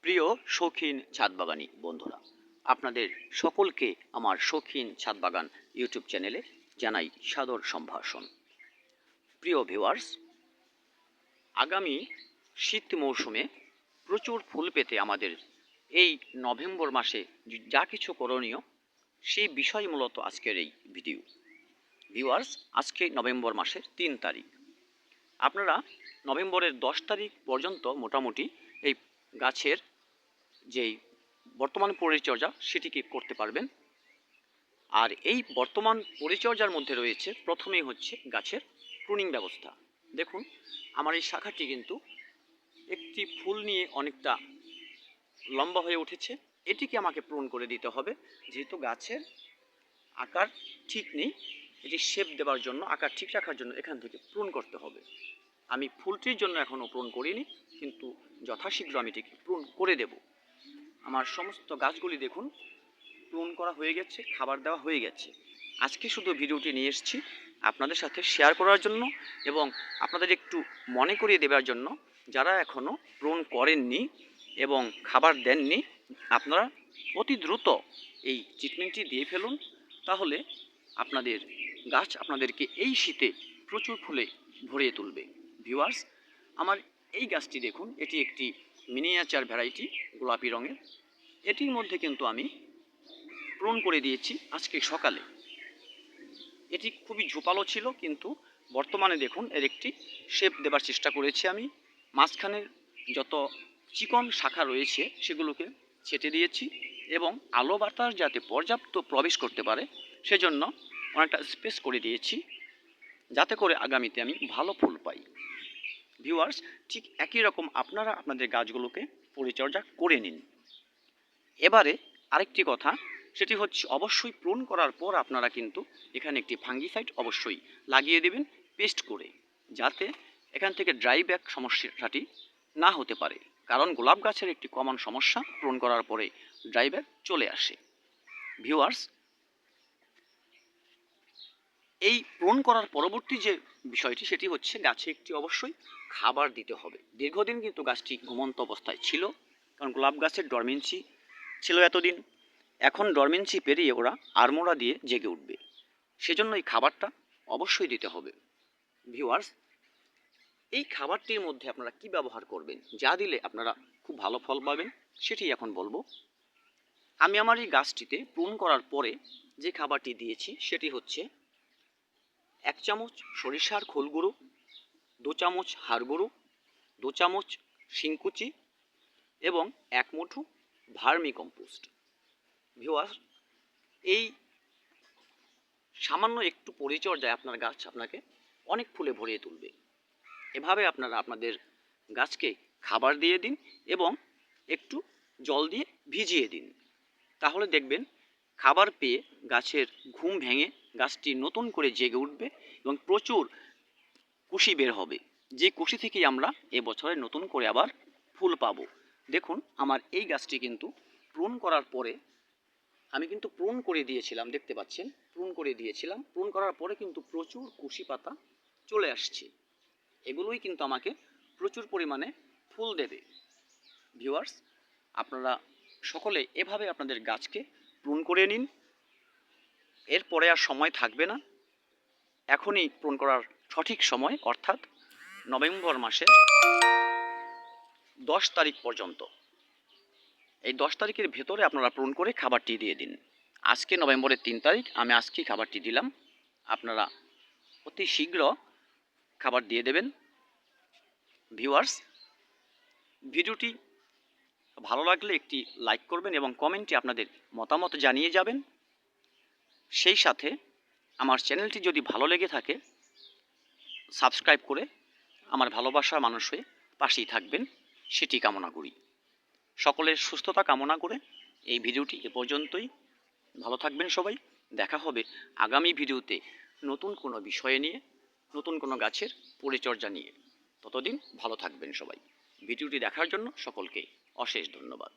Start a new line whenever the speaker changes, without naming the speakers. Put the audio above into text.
প্রিয় শৌখিন ছাদবাগানী বন্ধুরা, আপনাদের সকলকে আমার শৌখিন ছাদবাগান ইউটিউব চ্যানেলে জানাই সাদর সম্ভাষণ। প্রিয় ভিউয়ার্স, আগামী শীত মৌসুমে প্রচুর ফুল পেতে আমাদের এই নভেম্বর মাসে যা কিছু করণীয় সেই বিষয় মূলত আজকের এই ভিডিও। ভিউয়ার্স, আজকে নভেম্বর মাসের 3 তারিখ। আপনারা নভেম্বরের 10 তারিখ পর্যন্ত মোটামুটি এই গাছের যেই বর্তমান পরিচর্যা সেটিকে করতে পারবেন। আর এই বর্তমান পরিচর্যার মধ্যে রয়েছে প্রথমেই হচ্ছে গাছের প্রুনিং ব্যবস্থা। দেখুন, আমার এই শাখাটি কিন্তু একটি ফুল নিয়ে অনেকটা লম্বা হয়ে উঠেছে। এটিকে আমাকে প্রুন করে দিতে হবে, যেহেতু গাছের আকার ঠিক নেই। এটি শেপ দেওয়ার জন্য, আকার ঠিক রাখার জন্য এখান থেকে প্রুন করতে হবে। আমি ফুলটির জন্য এখনও প্রুন করিনি, কিন্তু যথাশীঘ্র আমি এটিকে প্রুন করে দেব। আমার সমস্ত গাছগুলি দেখুন প্রুন করা হয়ে গেছে, খাবার দেওয়া হয়ে গেছে। আজকে শুধু ভিডিওটি নিয়ে এসেছি আপনাদের সাথে শেয়ার করার জন্য এবং আপনাদের একটু মনে করিয়ে দেওয়ার জন্য, যারা এখনও প্রুন করেননি এবং খাবার দেননি, আপনারা অতি দ্রুত এই ট্রিটমেন্টটি দিয়ে ফেলুন। তাহলে আপনাদের গাছ আপনাদেরকে এই শীতে প্রচুর ফুলে ভরিয়ে তুলবে। ভিউয়ার্স, আমার এই গাছটি দেখুন, এটি একটি মিনিয়েচার ভ্যারাইটি গোলাপি রঙের। এটির মধ্যে কিন্তু আমি প্রুন করে দিয়েছি আজকে সকালে। এটি খুবই ঝোপালো ছিল, কিন্তু বর্তমানে দেখুন এর একটি শেপ দেবার চেষ্টা করেছি আমি। মাঝখানের যত চিকন শাখা রয়েছে সেগুলোকে ছেটে দিয়েছি এবং আলো বাতাস যাতে পর্যাপ্ত প্রবেশ করতে পারে সেজন্য অনেকটা স্পেস করে দিয়েছি, যাতে করে আগামীতে আমি ভালো ফুল পাই। ভিউয়ার্স, ঠিক একই রকম আপনারা আপনাদের গাছগুলোকে পরিচর্যা করে নিন। এবারে আরেকটি কথা, সেটি হচ্ছে অবশ্যই প্রুন করার পর আপনারা কিন্তু এখানে একটি ফাঙ্গিসাইড অবশ্যই লাগিয়ে দেবেন পেস্ট করে, যাতে এখান থেকে ড্রাই ব্যাক সমস্যাটি না হতে পারে। কারণ গোলাপ গাছের একটি কমন সমস্যা প্রুন করার পরে ড্রাই ব্যাক চলে আসে। ভিউয়ার্স, এই প্রুন করার পরবর্তী যে বিষয়টি সেটি হচ্ছে গাছে একটি অবশ্যই খাবার দিতে হবে। দীর্ঘদিন কিন্তু গাছটি ঘুমন্ত অবস্থায় ছিল, কারণ গোলাপ গাছের ডরমেন্সি ছিল এতদিন। এখন ডরমেন্সি পেরিয়ে ওরা আড়মোড়া দিয়ে জেগে উঠবে, সেজন্য এই খাবারটা অবশ্যই দিতে হবে। ভিউয়ার্স, এই খাবারটির মধ্যে আপনারা কি ব্যবহার করবেন, যা দিলে আপনারা খুব ভালো ফল পাবেন, সেটি এখন বলবো। আমি আমার এই গাছটিতে প্রুন করার পরে যে খাবারটি দিয়েছি সেটি হচ্ছে 1 চামচ সরিষার খোল গুঁড়ো, 2 চামচ হাড় গুঁড়ো, 2 চামচ শিংকুচি এবং 1 মুঠো ভার্মি কম্পোস্ট। ভিউয়ার্স, এই সামান্য একটু পরিচর্যায় আপনার গাছ আপনাকে অনেক ফুলে ভরিয়ে তুলবে। এভাবে আপনারা আপনাদের গাছকে খাবার দিয়ে দিন এবং একটু জল দিয়ে ভিজিয়ে দিন। তাহলে দেখবেন খাবার পেয়ে গাছের ঘুম ভেঙে গাছটি নতুন করে জেগে উঠবে এবং প্রচুর কুশি বের হবে, যে কুশি থেকেই আমরা এবছরে নতুন করে আবার ফুল পাবো। দেখুন, আমার এই গাছটি কিন্তু প্রুন করার পরে আমি কিন্তু প্রুন করে দিয়েছিলাম, দেখতে পাচ্ছেন প্রুন করে দিয়েছিলাম। প্রুন করার পরে কিন্তু প্রচুর কুশি পাতা চলে আসছে। এগুলোই কিন্তু আমাকে প্রচুর পরিমাণে ফুল দেবে। ভিউয়ার্স, আপনারা সকলে এভাবে আপনাদের গাছকে প্রুন করে নিন। এরপরে আর সময় থাকবে না, এখনই প্রুন করার সঠিক সময়, অর্থাৎ নভেম্বর মাসের 10 তারিখ পর্যন্ত। এই 10 তারিখের ভেতরে আপনারা প্রুন করে খাবারটি দিয়ে দিন। আজকে নভেম্বরের 3 তারিখ, আমি আজকেই খাবারটি দিলাম। আপনারা অতি শীঘ্র খাবার দিয়ে দেবেন। ভিউয়ার্স, ভিডিওটি ভালো লাগলে একটি লাইক করবেন এবং কমেন্টে আপনাদের মতামত জানিয়ে যাবেন। সেই সাথে আমার চ্যানেলটি যদি ভালো লেগে থাকে সাবস্ক্রাইব করে আমার ভালোবাসার মানুষ হয়ে পাশেই থাকবেন, সেটি কামনা করি। সকলের সুস্থতা কামনা করে এই ভিডিওটি এ পর্যন্তই। ভালো থাকবেন সবাই। দেখা হবে আগামী ভিডিওতে নতুন কোনো বিষয় নিয়ে, নতুন কোনো গাছের পরিচর্যা নিয়ে। ততদিন ভালো থাকবেন সবাই। ভিডিওটি দেখার জন্য সকলকে অশেষ ধন্যবাদ।